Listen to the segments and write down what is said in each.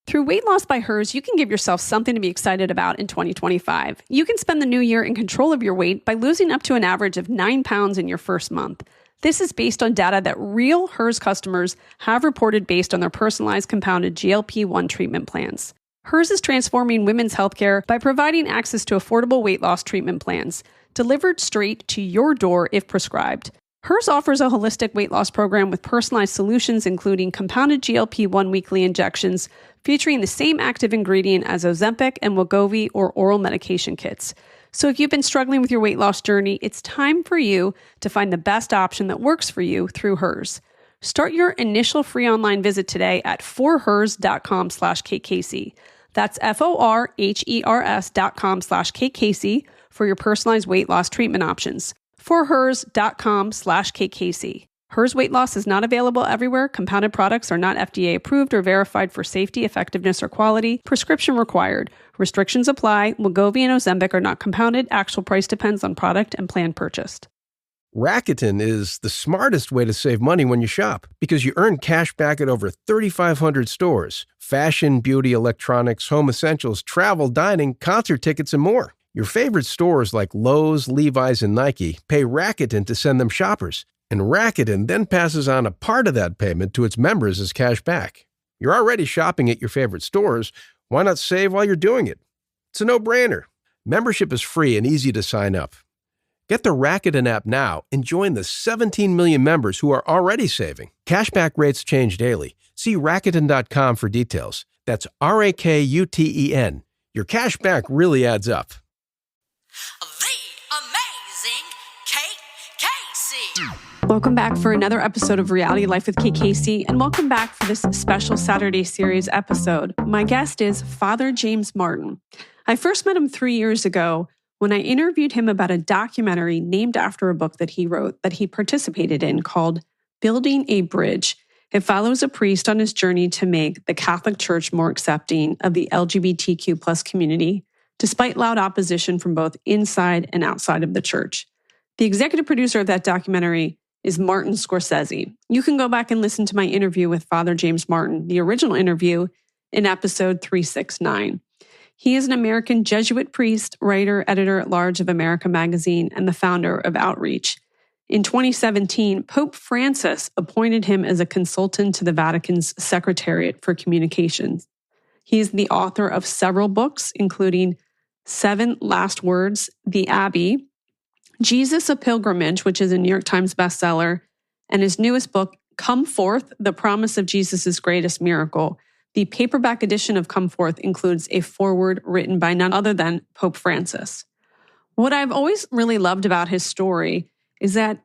Through Weight Loss by Hers, you can give yourself something to be excited about in 2025. You can spend the new year in control of your weight by losing up to an average of 9 pounds in your first month. This is based on data that real Hers customers have reported based on their personalized compounded GLP-1 treatment plans. Hers is transforming women's healthcare by providing access to affordable weight loss treatment plans, delivered straight to your door if prescribed. Hers offers a holistic weight loss program with personalized solutions, including compounded GLP-1 weekly injections, featuring the same active ingredient as Ozempic and Wegovy or oral medication kits. So if you've been struggling with your weight loss journey, it's time for you to find the best option that works for you through Hers. Start your initial free online visit today at forhers.com/KKC. That's forhers.com/KKC for your personalized weight loss treatment options. forhers.com/KKC. Hers weight loss is not available everywhere. Compounded products are not FDA approved or verified for safety, effectiveness, or quality. Prescription required. Restrictions apply. Wegovy and Ozempic are not compounded. Actual price depends on product and plan purchased. Rakuten is the smartest way to save money when you shop because you earn cash back at over 3,500 stores. Fashion, beauty, electronics, home essentials, travel, dining, concert tickets, and more. Your favorite stores like Lowe's, Levi's, and Nike pay Rakuten to send them shoppers. And Rakuten then passes on a part of that payment to its members as cash back. You're already shopping at your favorite stores. Why not save while you're doing it? It's a no-brainer. Membership is free and easy to sign up. Get the Rakuten app now and join the 17 million members who are already saving. Cashback rates change daily. See Rakuten.com for details. That's Rakuten. Your cash back really adds up. The amazing Kate Casey. Welcome back for another episode of Reality Life with Kate Casey, and welcome back for this special Saturday series episode. My guest is Father James Martin. I first met him 3 years ago when I interviewed him about a documentary named after a book that he wrote that he participated in called Building a Bridge. It follows a priest on his journey to make the Catholic Church more accepting of the LGBTQ plus community, despite loud opposition from both inside and outside of the church. The executive producer of that documentary is Martin Scorsese. You can go back and listen to my interview with Father James Martin, the original interview, in episode 369. He is an American Jesuit priest, writer, editor-at-large of America magazine, and the founder of Outreach. In 2017, Pope Francis appointed him as a consultant to the Vatican's Secretariat for Communications. He is the author of several books, including 7 Last Words, The Abbey, Jesus, a Pilgrimage, which is a New York Times bestseller, and his newest book, Come Forth, The Promise of Jesus' Greatest Miracle. The paperback edition of Come Forth includes a foreword written by none other than Pope Francis. What I've always really loved about his story is that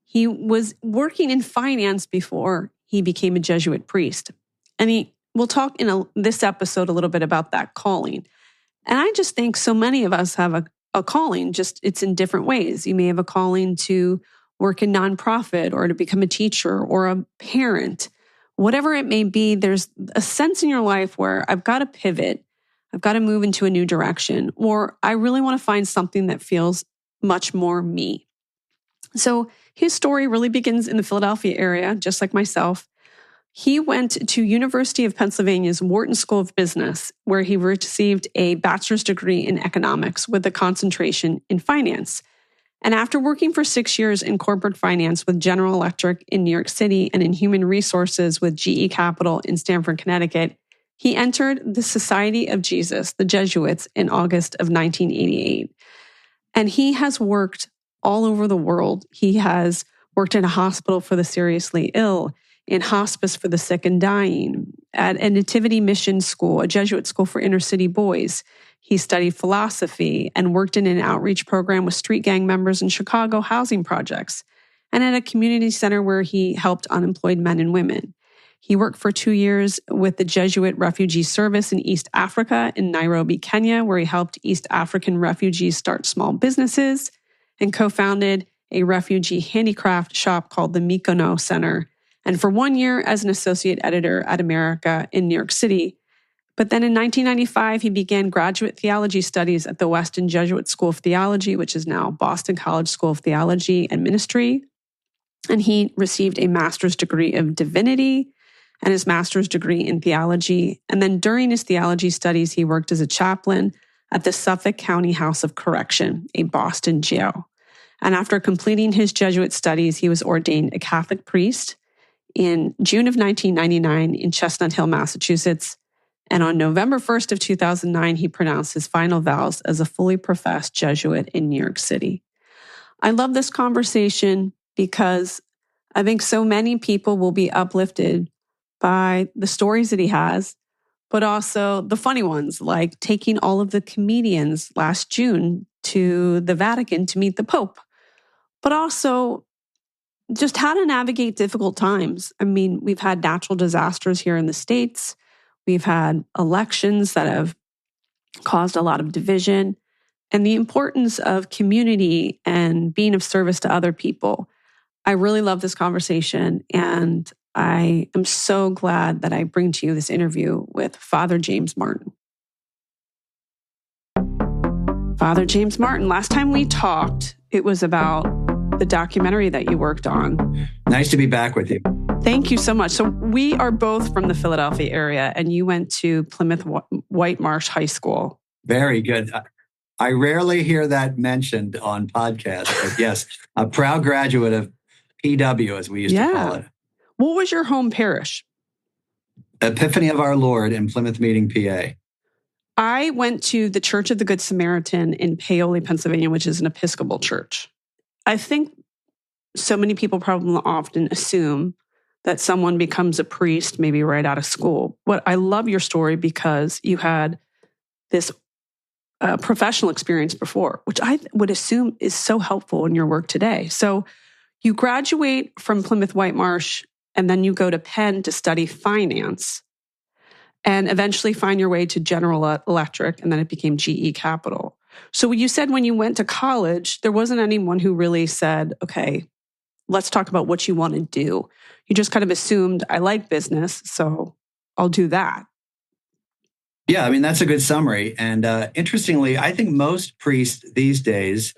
he was working in finance before he became a Jesuit priest. And we'll talk in this episode a little bit about that calling. And I just think so many of us have a calling, just it's in different ways. You may have a calling to work in nonprofit or to become a teacher or a parent. Whatever it may be, there's a sense in your life where I've got to pivot, I've got to move into a new direction, or I really want to find something that feels much more me. So his story really begins in the Philadelphia area, just like myself. He went to University of Pennsylvania's Wharton School of Business, where he received a bachelor's degree in economics with a concentration in finance. And after working for 6 years in corporate finance with General Electric in New York City and in human resources with GE Capital in Stamford, Connecticut, he entered the Society of Jesus, the Jesuits, in August of 1988. And he has worked all over the world. He has worked in a hospital for the seriously ill, in hospice for the sick and dying, at a nativity mission school, a Jesuit school for inner city boys. He studied philosophy and worked in an outreach program with street gang members in Chicago housing projects, and at a community center where he helped unemployed men and women. He worked for 2 years with the Jesuit Refugee Service in East Africa in Nairobi, Kenya, where he helped East African refugees start small businesses and co-founded a refugee handicraft shop called the Mykonos Center, and for 1 year as an associate editor at America in New York City. But then in 1995, he began graduate theology studies at the Weston Jesuit School of Theology, which is now Boston College School of Theology and Ministry. And he received a master's degree of divinity. and his master's degree in theology. And then during his theology studies, he worked as a chaplain at the Suffolk County House of Correction, a Boston jail. And after completing his Jesuit studies, he was ordained a Catholic priest in June of 1999 in Chestnut Hill, Massachusetts. And on November 1st of 2009, he pronounced his final vows as a fully professed Jesuit in New York City. I love this conversation because I think so many people will be uplifted by the stories that he has, but also the funny ones, like taking all of the comedians last June to the Vatican to meet the Pope, but also just how to navigate difficult times. I mean, we've had natural disasters here in the States. We've had elections that have caused a lot of division, and the importance of community and being of service to other people. I really love this conversation, and I am so glad that I bring to you this interview with Father James Martin. Father James Martin, last time we talked, it was about the documentary that you worked on. Nice to be back with you. Thank you so much. So we are both from the Philadelphia area, and you went to Plymouth White Marsh High School. Very good. I rarely hear that mentioned on podcasts, but yes, a proud graduate of PW, as we used to call it. What was your home parish? Epiphany of Our Lord in Plymouth Meeting, PA. I went to the Church of the Good Samaritan in Paoli, Pennsylvania, which is an Episcopal church. I think so many people probably often assume that someone becomes a priest maybe right out of school. But I love your story because you had this professional experience before, which I would assume is so helpful in your work today. So you graduate from Plymouth White Marsh, and then you go to Penn to study finance and eventually find your way to General Electric, and then it became GE Capital. So you said when you went to college, there wasn't anyone who really said, okay, let's talk about what you want to do. You just kind of assumed, I like business, so I'll do that. Yeah, I mean, that's a good summary. And interestingly, I think most priests these days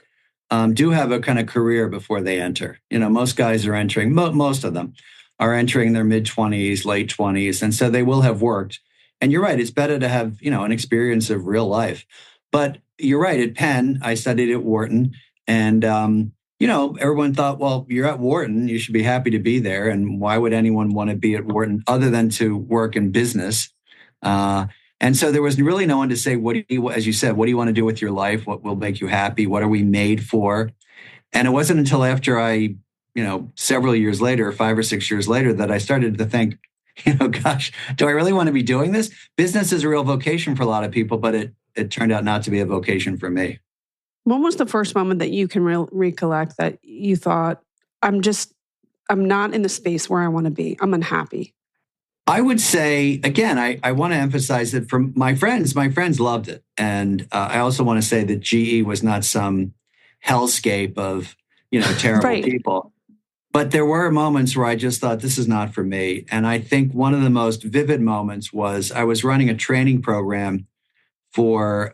do have a kind of career before they enter. You know, most guys are entering, most of them are entering their mid-20s, late 20s. And so they will have worked. And you're right, it's better to have, an experience of real life. But you're right, at Penn, I studied at Wharton. And, everyone thought, well, you're at Wharton, you should be happy to be there. And why would anyone want to be at Wharton other than to work in business? And so there was really no one to say, as you said, what do you want to do with your life? What will make you happy? What are we made for? And it wasn't until after I, several years later, 5 or 6 years later, that I started to think, gosh, do I really want to be doing this? Business is a real vocation for a lot of people, but it turned out not to be a vocation for me. When was the first moment that you can recollect that you thought, I'm not in the space where I want to be. I'm unhappy? I would say, again, I want to emphasize that for my friends loved it. And I also want to say that GE was not some hellscape of, terrible people. But there were moments where I just thought, this is not for me. And I think one of the most vivid moments was I was running a training program for,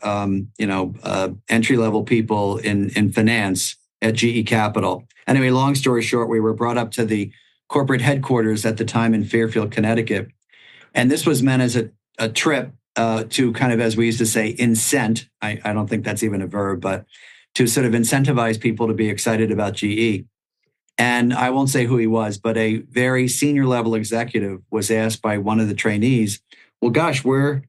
entry-level people in finance at GE Capital. Anyway, long story short, we were brought up to the corporate headquarters at the time in Fairfield, Connecticut. And this was meant as a trip to kind of, as we used to say, incent. I don't think that's even a verb, but to sort of incentivize people to be excited about GE. And I won't say who he was, but a very senior level executive was asked by one of the trainees, well, gosh, we're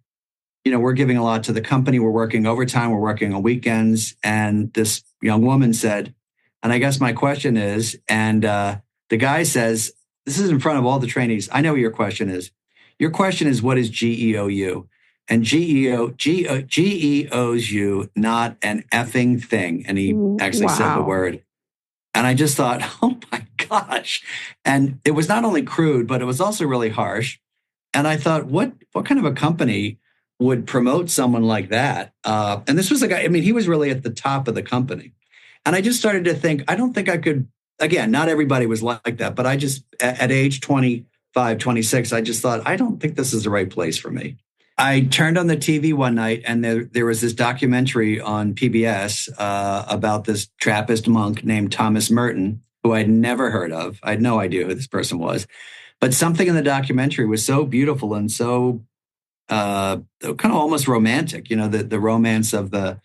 giving a lot to the company. We're working overtime. We're working on weekends. And this young woman said, and I guess my question is, and the guy says, this is in front of all the trainees. I know what your question is. Your question is, what is GE owe you? And GE owes you not an effing thing. And he actually said the word. And I just thought, oh my gosh. And it was not only crude, but it was also really harsh. And I thought, what kind of a company would promote someone like that? And this was a guy, he was really at the top of the company. And I just started to think, I don't think I could. Again, not everybody was like that, but I just, at age 25, 26, I just thought, I don't think this is the right place for me. I turned on the TV one night and there was this documentary on PBS about this Trappist monk named Thomas Merton, who I'd never heard of. I had no idea who this person was. But something in the documentary was so beautiful and so kind of almost romantic, the romance of the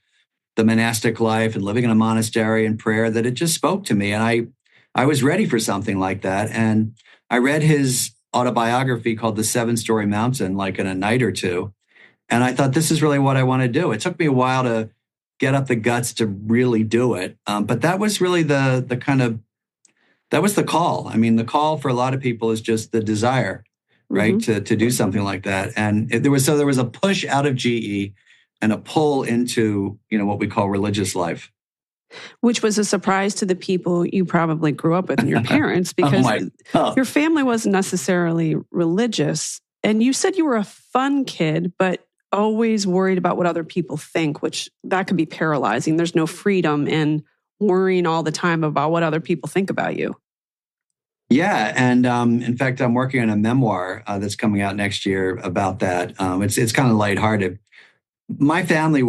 monastic life and living in a monastery and prayer, that it just spoke to me. And I was ready for something like that. And I read his autobiography called The 7-Story Mountain, like in a night or two. And I thought, this is really what I want to do. It took me a while to get up the guts to really do it. But that was really that was the call. I mean, the call for a lot of people is just the desire, right? Mm-hmm. To do something like that. And there was a push out of GE and a pull into, what we call religious life. Which was a surprise to the people you probably grew up with and your parents, because your family wasn't necessarily religious. And you said you were a fun kid, but always worried about what other people think, which that could be paralyzing. There's no freedom in worrying all the time about what other people think about you. Yeah. And in fact, I'm working on a memoir that's coming out next year about that. It's kind of lighthearted. My family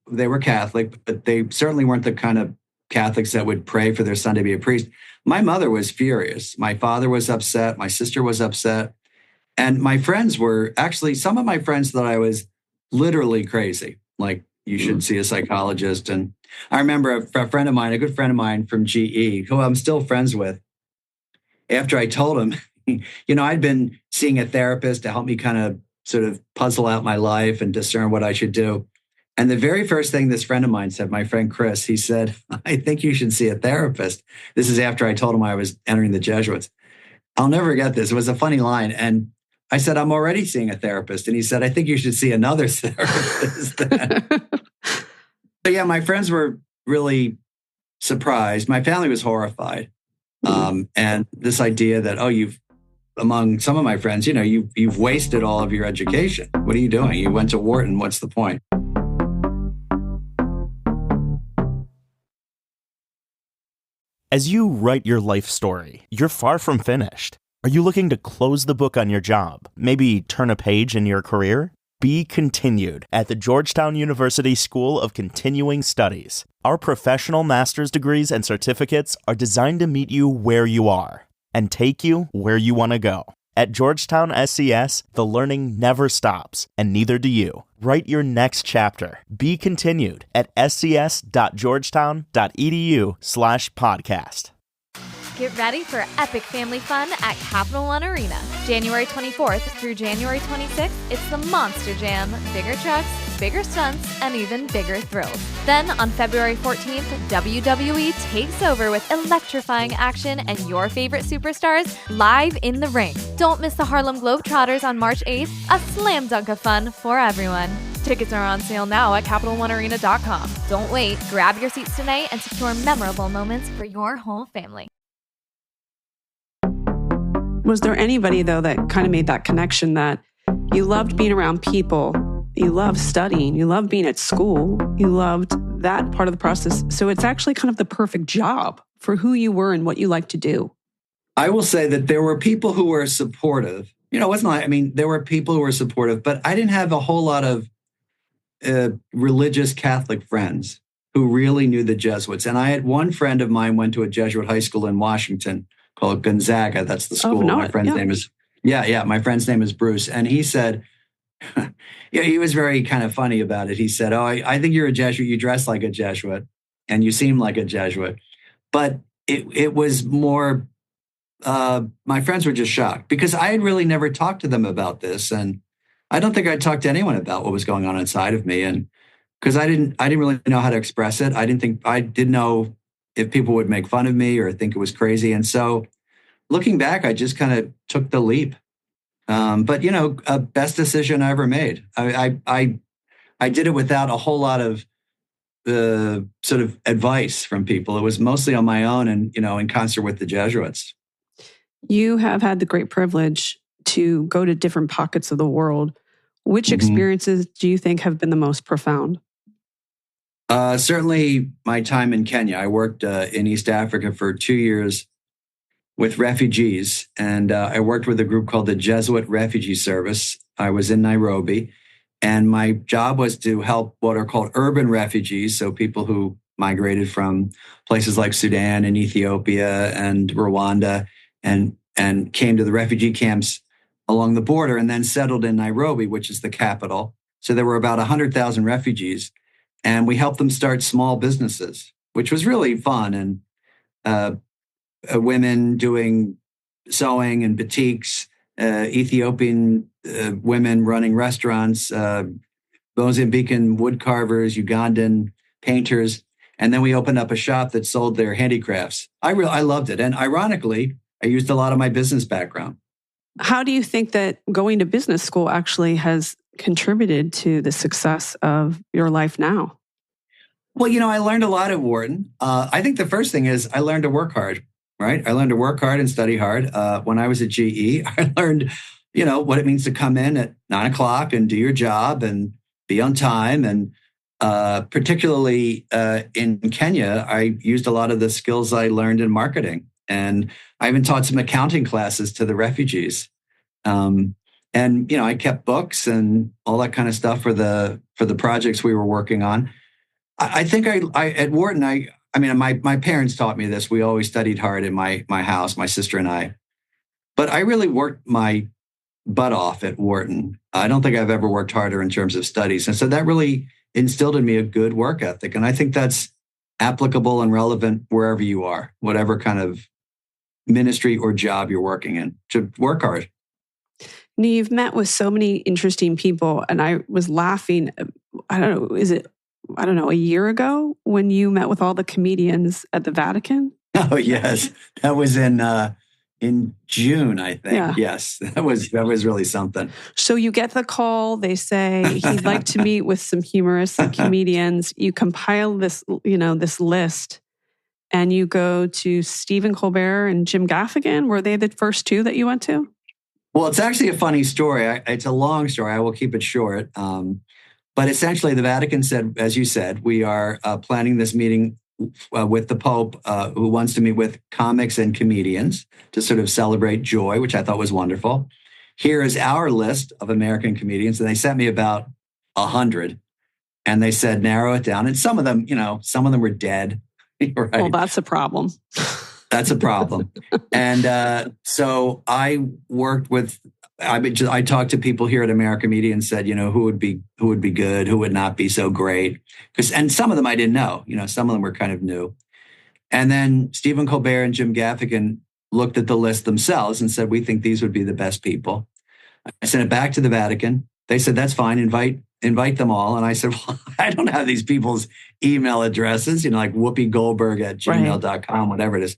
they were Catholic, but they certainly weren't the kind of Catholics that would pray for their son to be a priest. My mother was furious. My father was upset. My sister was upset. And my friends some of my friends thought I was literally crazy. Like, you should see a psychologist. And I remember a good friend of mine from GE, who I'm still friends with, after I told him, I'd been seeing a therapist to help me kind of sort of puzzle out my life and discern what I should do. And the very first thing this friend of mine said, my friend Chris, he said, I think you should see a therapist. This is after I told him I was entering the Jesuits. I'll never get this. It was a funny line. And I said, I'm already seeing a therapist. And he said, I think you should see another therapist. But yeah, my friends were really surprised. My family was horrified. And this idea that, among some of my friends, you've wasted all of your education. What are you doing? You went to Wharton. What's the point? As you write your life story, you're far from finished. Are you looking to close the book on your job? Maybe turn a page in your career? Be continued at the Georgetown University School of Continuing Studies. Our professional master's degrees and certificates are designed to meet you where you are and take you where you want to go. At Georgetown SCS, the learning never stops, and neither do you. Write your next chapter. Be continued at scs.georgetown.edu/podcast. Get ready for epic family fun at Capital One Arena. January 24th through January 26th, it's the Monster Jam. Bigger trucks, bigger stunts, and even bigger thrills. Then on February 14th, WWE takes over with electrifying action and your favorite superstars live in the ring. Don't miss the Harlem Globetrotters on March 8th, a slam dunk of fun for everyone. Tickets are on sale now at CapitalOneArena.com. Don't wait, grab your seats tonight and secure memorable moments for your whole family. Was there anybody, though, that kind of made that connection that you loved being around people, you loved studying, you loved being at school, you loved that part of the process? So it's actually kind of the perfect job for who you were and what you like to do. I will say that there were people who were supportive. There were people who were supportive, but I didn't have a whole lot of religious Catholic friends who really knew the Jesuits. And I had one friend of mine went to a Jesuit high school in Washington called Gonzaga. That's the school. My friend's name is, my friend's name is Bruce. And he said, he was very kind of funny about it. He said, I think you're a Jesuit. You dress like a Jesuit and you seem like a Jesuit. But it was more, my friends were just shocked because I had really never talked to them about this. And I don't think I'd talked to anyone about what was going on inside of me. And because I didn't really know how to express it. I didn't know if people would make fun of me or think it was crazy. And so looking back, I just kind of took the leap. But best decision I ever made. I did it without a whole lot of sort of advice from people. It was mostly on my own and, in concert with the Jesuits. You have had the great privilege to go to different pockets of the world. Which experiences do you think have been the most profound? Certainly my time in Kenya. I worked in East Africa for 2 years with refugees, and I worked with a group called the Jesuit Refugee Service. I was in Nairobi, and my job was to help what are called urban refugees, so people who migrated from places like Sudan and Ethiopia and Rwanda, and and came to the refugee camps along the border and then settled in Nairobi, which is the capital. So there were about 100,000 refugees, and we helped them start small businesses, which was really fun. And women doing sewing and batiks, Ethiopian women running restaurants, Mozambican wood carvers, Ugandan painters. And then we opened up a shop that sold their handicrafts. I loved it. And ironically, I used a lot of my business background. How do you think that going to business school actually has contributed to the success of your life now? Well, I learned a lot at Wharton. I think the first thing is I learned to work hard, right? I learned to work hard and study hard. When I was at GE, I learned, what it means to come in at 9 o'clock and do your job and be on time. And particularly in Kenya, I used a lot of the skills I learned in marketing. And I even taught some accounting classes to the refugees. And I kept books and all that kind of stuff for the projects we were working on. I think I at Wharton, my parents taught me this. We always studied hard in my house, my sister and I. But I really worked my butt off at Wharton. I don't think I've ever worked harder in terms of studies. And so that really instilled in me a good work ethic. And I think that's applicable and relevant wherever you are, whatever kind of ministry or job you're working in, to work hard. Now, you've met with so many interesting people, and I was laughing. I don't know, a year ago when you met with all the comedians at the Vatican? Oh, yes. That was in June, I think. Yeah. Yes, that was really something. So you get the call. They say he'd like to meet with some humorous comedians. You compile this, this list, and you go to Stephen Colbert and Jim Gaffigan. Were they the first two that you went to? Well, it's actually a funny story. It's a long story. I will keep it short. But essentially, the Vatican said, as you said, we are planning this meeting with the Pope, who wants to meet with comics and comedians to sort of celebrate joy, which I thought was wonderful. Here is our list of American comedians. And they sent me about 100. And they said, narrow it down. And some of them were dead. Right? Well, that's a problem. That's a problem. And so I worked with, I talked to people here at American Media and said, who would be good, who would not be so great. And some of them I didn't know, some of them were kind of new. And then Stephen Colbert and Jim Gaffigan looked at the list themselves and said, we think these would be the best people. I sent it back to the Vatican. They said, that's fine. Invite them all. And I said, well, I don't have these people's email addresses, like whoopigoldberg@gmail.com, whatever it is.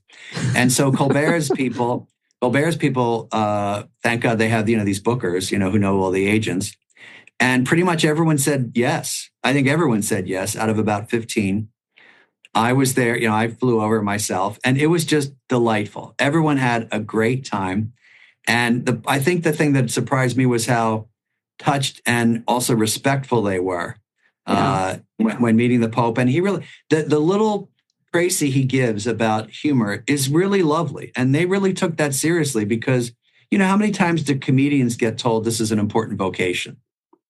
And so Colbert's people, thank God they have, these bookers, who know all the agents. And pretty much everyone said yes. I think everyone said yes out of about 15. I was there, I flew over myself, and it was just delightful. Everyone had a great time. And I think the thing that surprised me was how touched and also respectful they were when meeting the Pope. And he really, the little précis he gives about humor is really lovely. And they really took that seriously because, how many times do comedians get told this is an important vocation,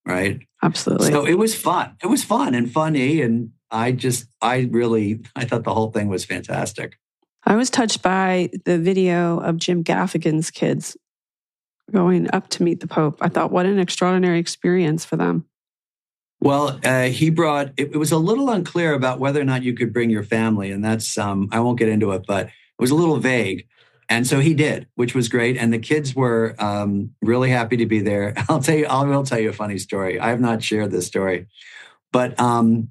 right? Absolutely. So it was fun. It was fun and funny. And I thought the whole thing was fantastic. I was touched by the video of Jim Gaffigan's kids going up to meet the Pope. I thought, what an extraordinary experience for them. Well, he brought, it was a little unclear about whether or not you could bring your family. And that's, I won't get into it, but it was a little vague. And so he did, which was great. And the kids were really happy to be there. I will tell you a funny story. I have not shared this story. But the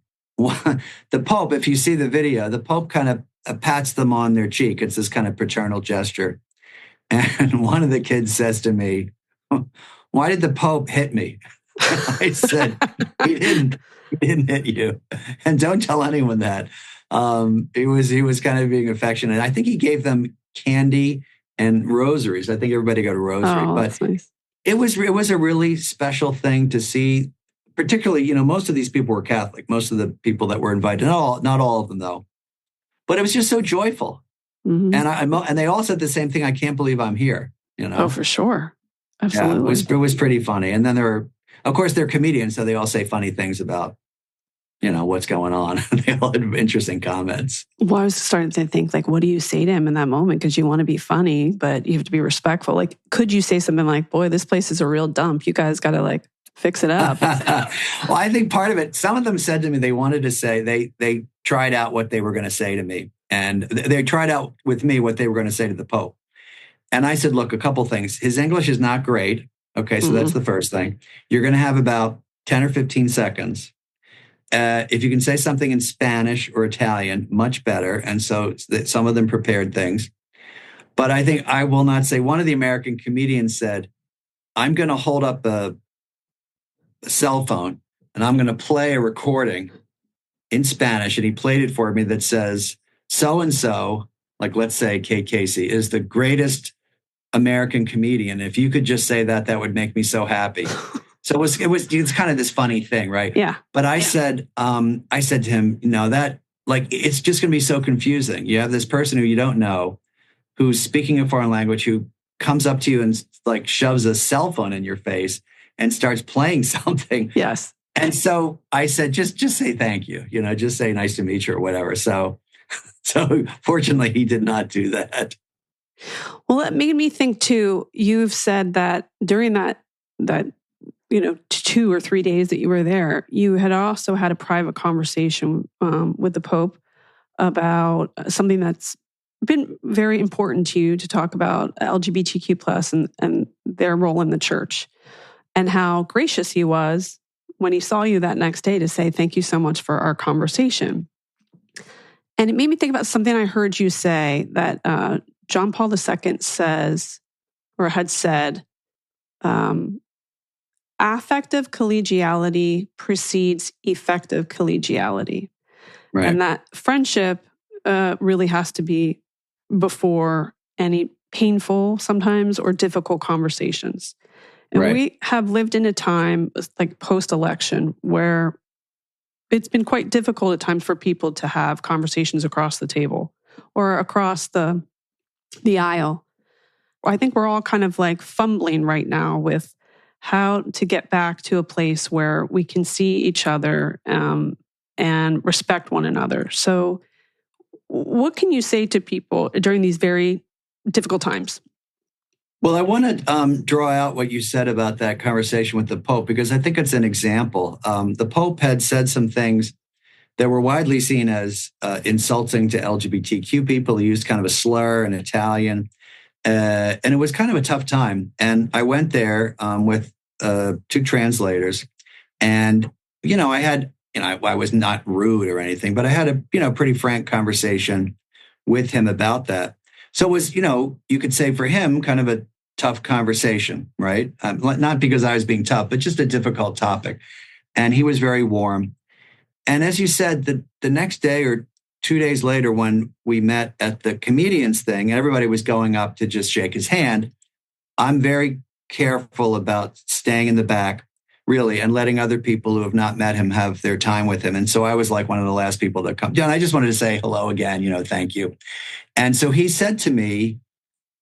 Pope, if you see the video, the Pope kind of pats them on their cheek. It's this kind of paternal gesture. And one of the kids says to me, why did the Pope hit me? I said, he didn't hit you. And don't tell anyone that. He was kind of being affectionate. I think he gave them candy and rosaries. I think everybody got a rosary. Oh, but that's nice. It was a really special thing to see. Particularly, most of these people were Catholic. Most of the people that were invited, not all of them though. But it was just so joyful. Mm-hmm. And they all said the same thing. I can't believe I'm here. Oh, for sure. Absolutely. Yeah, it was pretty funny. And then of course, they're comedians, so they all say funny things about what's going on. They all had interesting comments. Well, I was starting to think, like, what do you say to him in that moment? Because you want to be funny, but you have to be respectful. Like, could you say something like, boy, this place is a real dump. You guys got to like fix it up. Well, I think part of it, some of them said to me, they wanted to say, they tried out what they were going to say to me. And they tried out with me what they were going to say to the Pope. And I said, look, a couple things. His English is not great. Okay, so that's the first thing. You're going to have about 10 or 15 seconds. If you can say something in Spanish or Italian, much better. And so some of them prepared things. But I think I will not say, one of the American comedians said, I'm going to hold up a cell phone and I'm going to play a recording in Spanish. And he played it for me that says, so-and-so, like let's say Kate Casey, is the greatest American comedian. If you could just say that, that would make me so happy. So it's kind of this funny thing, right? Yeah. But I said to him, that like, it's just going to be so confusing. You have this person who you don't know, who's speaking a foreign language, who comes up to you and like shoves a cell phone in your face and starts playing something. Yes. And so I said, just say thank you, just say nice to meet you or whatever. So fortunately he did not do that. Well, it made me think too, you've said that during that 2 or 3 days that you were there, you had also had a private conversation with the Pope about something that's been very important to you to talk about LGBTQ plus and their role in the church, and how gracious he was when he saw you that next day to say, thank you so much for our conversation. And it made me think about something I heard you say that John Paul II says, or had said, affective collegiality precedes effective collegiality. Right. And that friendship really has to be before any painful sometimes or difficult conversations. And we have lived in a time like post-election where it's been quite difficult at times for people to have conversations across the table or across the aisle. I think we're all kind of like fumbling right now with how to get back to a place where we can see each other and respect one another. So what can you say to people during these very difficult times? Well, I want to draw out what you said about that conversation with the Pope, because I think it's an example. The Pope had said some things that were widely seen as insulting to LGBTQ people. He used kind of a slur in Italian. And it was kind of a tough time. And I went there with 2 translators. And, I had, I was not rude or anything, but I had a, pretty frank conversation with him about that. So it was, you could say for him, kind of a tough conversation, right? Not because I was being tough, but just a difficult topic. And he was very warm. And as you said, the next day or 2 days later, when we met at the comedians thing, everybody was going up to just shake his hand. I'm very careful about staying in the back, really, and letting other people who have not met him have their time with him. And so I was like one of the last people to come down. I just wanted to say hello again, thank you. And so he said to me,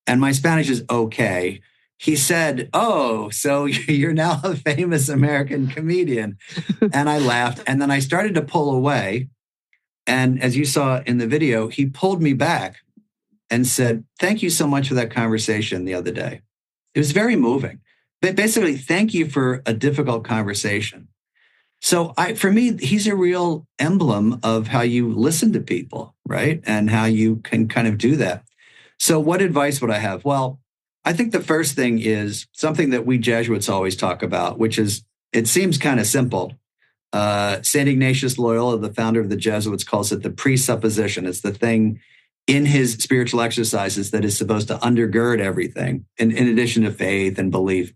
and my Spanish is okay, he said, "Oh, so you're now a famous American comedian." And I laughed. And then I started to pull away. And as you saw in the video, he pulled me back and said, "Thank you so much for that conversation the other day." It was very moving. But basically, thank you for a difficult conversation. So for me, he's a real emblem of how you listen to people, right? And how you can kind of do that. So what advice would I have? Well, I think the first thing is something that we Jesuits always talk about, which is, it seems kind of simple. St. Ignatius Loyola, the founder of the Jesuits, calls it the presupposition. It's the thing in his spiritual exercises that is supposed to undergird everything, in addition to faith and belief,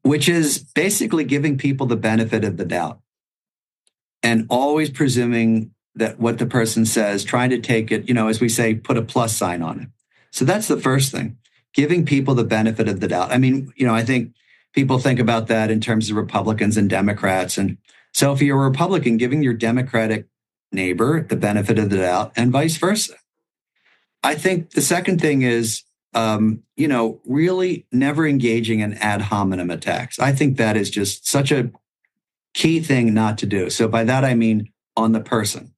which is basically giving people the benefit of the doubt and always presuming that what the person says, trying to take it, as we say, put a plus sign on it. So that's the first thing, giving people the benefit of the doubt. I mean, I think people think about that in terms of Republicans and Democrats. And so if you're a Republican, giving your Democratic neighbor the benefit of the doubt and vice versa. I think the second thing is, really never engaging in ad hominem attacks. I think that is just such a key thing not to do. So by that, I mean on the person.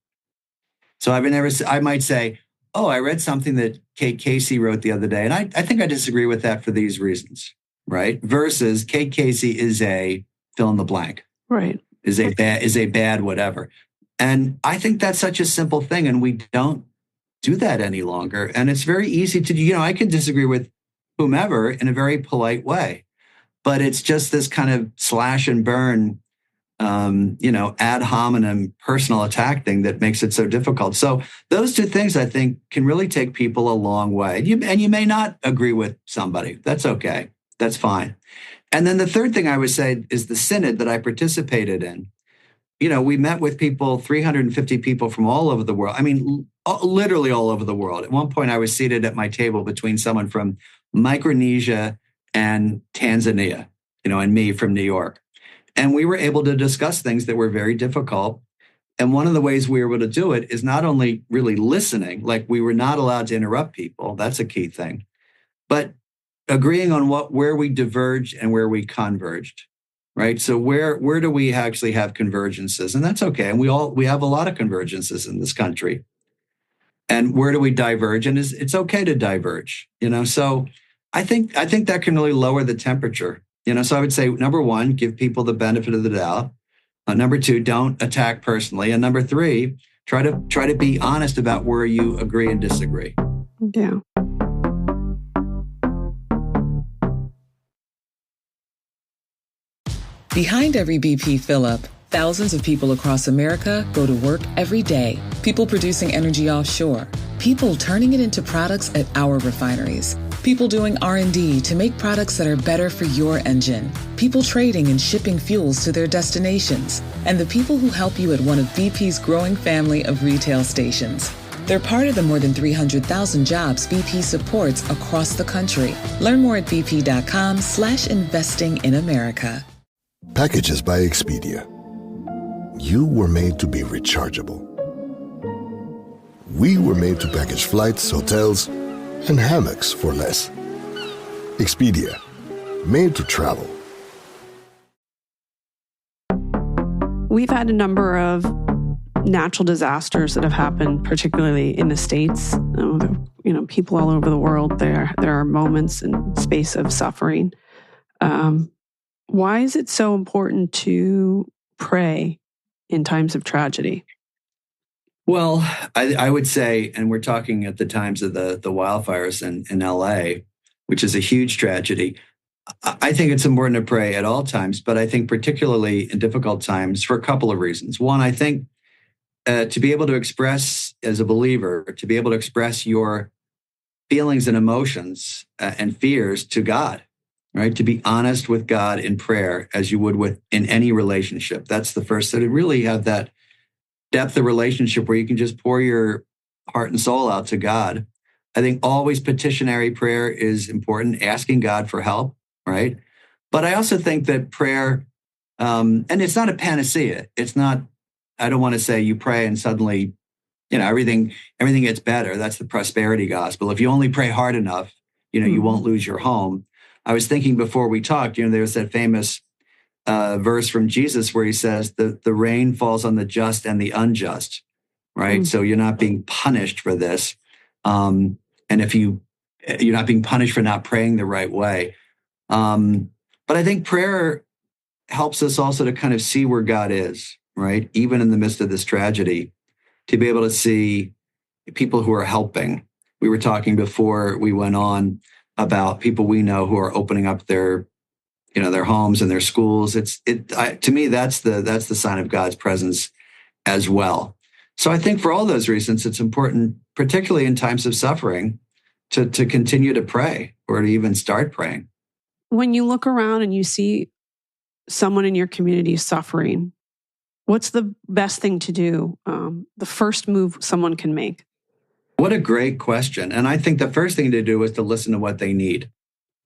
So I might say, oh, I read something that Kate Casey wrote the other day, and I think I disagree with that for these reasons, right? Versus Kate Casey is a fill in the blank, Right. Is a bad whatever. And I think that's such a simple thing, and we don't do that any longer. And it's very easy to do. I can disagree with whomever in a very polite way, but it's just this kind of slash and burn, ad hominem personal attack thing that makes it so difficult. So those two things, I think, can really take people a long way. And you may not agree with somebody. That's okay. That's fine. And then the third thing I would say is the synod that I participated in. We met with people, 350 people from all over the world. I mean, literally all over the world. At one point, I was seated at my table between someone from Micronesia and Tanzania, and me from New York. And we were able to discuss things that were very difficult. And one of the ways we were able to do it is not only really listening, like we were not allowed to interrupt people. That's a key thing. But agreeing on where we diverged and where we converged, right? So where do we actually have convergences? And that's okay. And we have a lot of convergences in this country. And where do we diverge? And it's okay to diverge, So I think that can really lower the temperature. So I would say, number one, give people the benefit of the doubt. Number two, don't attack personally. And number three, try to be honest about where you agree and disagree. Yeah. Behind every BP fill-up, thousands of people across America go to work every day. People producing energy offshore. People turning it into products at our refineries. People doing R&D to make products that are better for your engine. People trading and shipping fuels to their destinations. And the people who help you at one of BP's growing family of retail stations. They're part of the more than 300,000 jobs BP supports across the country. Learn more at bp.com/investing in America. Packages by Expedia. You were made to be rechargeable. We were made to package flights, hotels, and hammocks for less. Expedia, made to travel. We've had a number of natural disasters that have happened, particularly in the States. People all over the world, there are moments and space of suffering. Why is it so important to pray in times of tragedy? Well, I would say, and we're talking at the times of the wildfires in LA, which is a huge tragedy. I think it's important to pray at all times, but I think particularly in difficult times for a couple of reasons. One, I think to be able to express, as a believer, to be able to express your feelings and emotions and fears to God, right? To be honest with God in prayer as you would in any relationship. That's the first, so to really have that depth of relationship where you can just pour your heart and soul out to God. I think always petitionary prayer is important, asking God for help, right? But I also think that prayer, and it's not a panacea. It's not, I don't want to say you pray and suddenly, everything gets better. That's the prosperity gospel. If you only pray hard enough, you won't lose your home. I was thinking before we talked, there's that famous verse from Jesus where he says the rain falls on the just and the unjust, right? So you're not being punished for this. And if you're not being punished for not praying the right way. But I think prayer helps us also to kind of see where God is, right? Even in the midst of this tragedy, to be able to see people who are helping. We were talking before we went on about people we know who are opening up their homes and their schools. To me, that's the sign of God's presence as well. So I think for all those reasons, it's important, particularly in times of suffering, to continue to pray or to even start praying. When you look around and you see someone in your community suffering, what's the best thing to do? The first move someone can make? What a great question. And I think the first thing to do is to listen to what they need.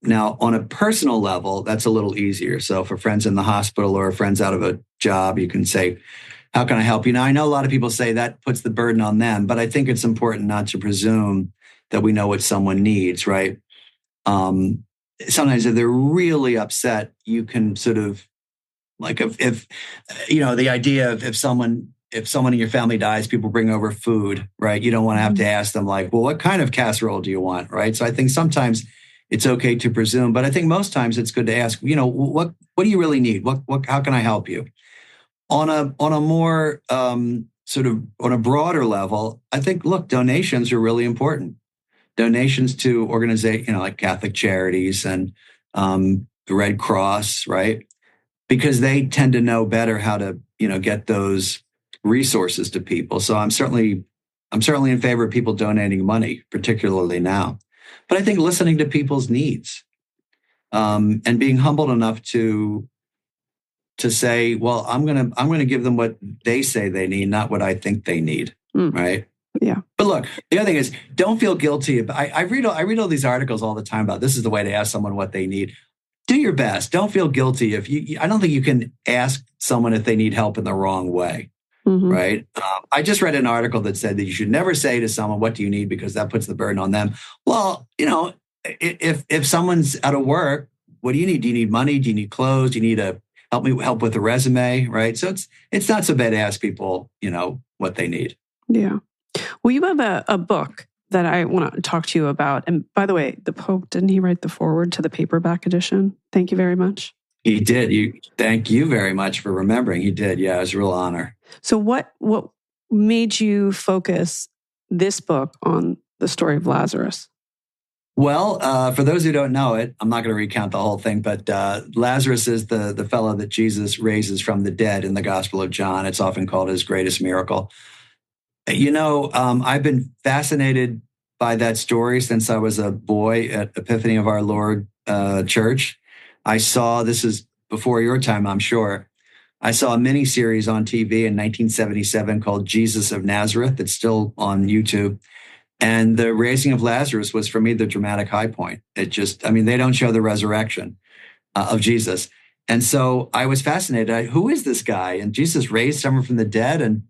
Now, on a personal level, that's a little easier. So for friends in the hospital or friends out of a job, you can say, how can I help you? Now, I know a lot of people say that puts the burden on them, but I think it's important not to presume that we know what someone needs, right? Sometimes if they're really upset, you can sort of Like if the idea of if someone in your family dies, people bring over food, right? You don't want to have to ask them like, well, what kind of casserole do you want, right? So I think sometimes it's okay to presume, but I think most times it's good to ask, what do you really need? How can I help you? On a more sort of on a broader level, I think, look, donations are really important. Donations to organizations, like Catholic Charities and the Red Cross, right? Because they tend to know better how to, get those resources to people. So I'm certainly in favor of people donating money, particularly now. But I think listening to people's needs and being humbled enough to say, well, I'm gonna give them what they say they need, not what I think they need, right? Yeah. But look, the other thing is, don't feel guilty. I read all these articles all the time about this is the way to ask someone what they need. Do your best. Don't feel guilty I don't think you can ask someone if they need help in the wrong way, right? I just read an article that said that you should never say to someone, "What do you need?" because that puts the burden on them. Well, if someone's out of work, what do you need? Do you need money? Do you need clothes? Do you need help with a resume, right? So it's not so bad to ask people, what they need. Yeah. Well, you have a book that I want to talk to you about. And by the way, the Pope, didn't he write the foreword to the paperback edition? Thank you very much. He did. Thank you very much for remembering. He did. Yeah, it was a real honor. So what made you focus this book on the story of Lazarus? Well, for those who don't know it, I'm not going to recount the whole thing, but Lazarus is the fellow that Jesus raises from the dead in the Gospel of John. It's often called his greatest miracle. I've been fascinated by that story since I was a boy at Epiphany of Our Lord Church. I saw, this is before your time, I'm sure, I saw a mini-series on TV in 1977 called Jesus of Nazareth. It's still on YouTube. And the raising of Lazarus was, for me, the dramatic high point. They don't show the resurrection of Jesus. And so I was fascinated. Who is this guy? And Jesus raised someone from the dead. And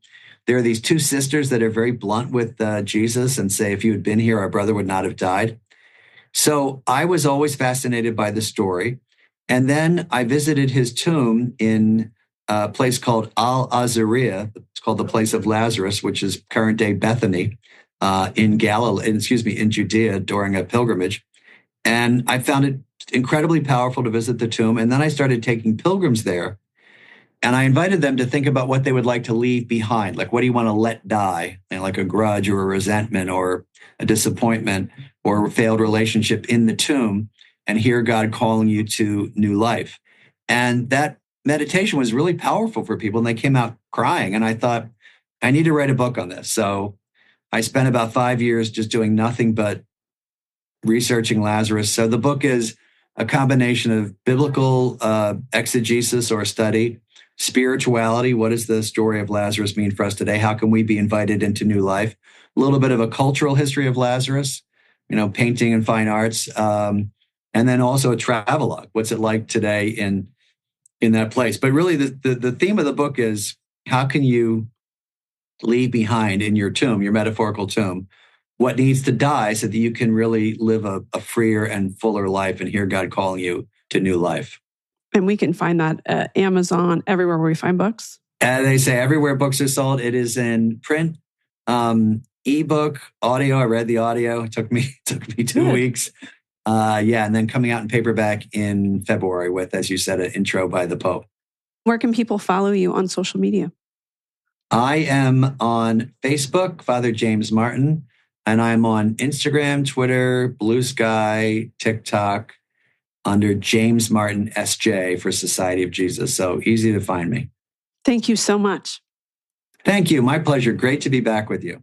there are these two sisters that are very blunt with Jesus and say, if you had been here, our brother would not have died. So I was always fascinated by the story. And then I visited his tomb in a place called Al-Azariah. It's called the place of Lazarus, which is current day Bethany in Judea during a pilgrimage. And I found it incredibly powerful to visit the tomb. And then I started taking pilgrims there. And I invited them to think about what they would like to leave behind. Like, what do you want to let die? Like a grudge or a resentment or a disappointment or a failed relationship in the tomb, and hear God calling you to new life. And that meditation was really powerful for people. And they came out crying. And I thought, I need to write a book on this. So I spent about 5 years just doing nothing but researching Lazarus. So the book is a combination of biblical exegesis or study, spirituality. What does the story of Lazarus mean for us today? How can we be invited into new life? A little bit of a cultural history of Lazarus, painting and fine arts, and then also a travelogue. What's it like today in that place? But really, the theme of the book is, how can you leave behind in your tomb, your metaphorical tomb, what needs to die so that you can really live a freer and fuller life and hear God calling you to new life. And we can find that at Amazon, everywhere where we find books. They say everywhere books are sold. It is in print, ebook, audio. I read the audio. It took me 2 weeks. And then coming out in paperback in February with, as you said, an intro by the Pope. Where can people follow you on social media? I am on Facebook, Father James Martin, and I'm on Instagram, Twitter, Blue Sky, TikTok, under James Martin SJ for Society of Jesus. So easy to find me. Thank you so much. Thank you. My pleasure. Great to be back with you.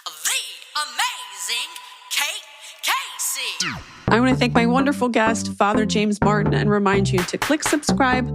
The amazing Kate Casey. I want to thank my wonderful guest, Father James Martin, and remind you to click subscribe,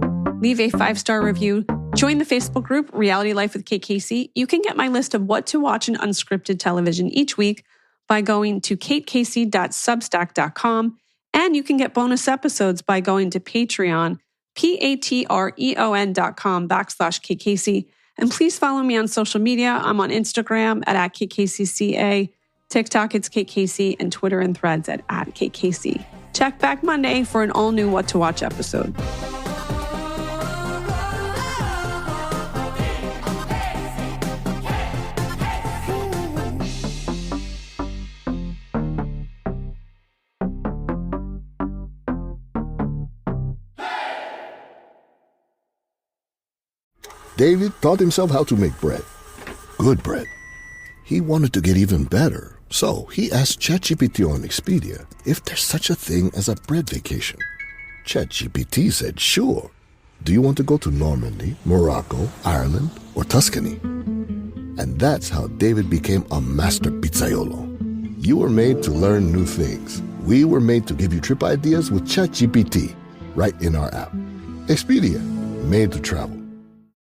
leave a 5-star review, join the Facebook group, Reality Life with Kate Casey. You can get my list of what to watch in unscripted television each week by going to katecasey.substack.com. And you can get bonus episodes by going to Patreon, patreon.com/Kate Casey. And please follow me on social media. I'm on Instagram at KateCaseyCA, TikTok, it's Kate Casey, and Twitter and Threads at Kate Casey. Check back Monday for an all-new What to Watch episode. David taught himself how to make bread. Good bread. He wanted to get even better, so he asked ChatGPT on Expedia if there's such a thing as a bread vacation. ChatGPT said, sure. Do you want to go to Normandy, Morocco, Ireland, or Tuscany? And that's how David became a master pizzaiolo. You were made to learn new things. We were made to give you trip ideas with ChatGPT right in our app. Expedia, made to travel.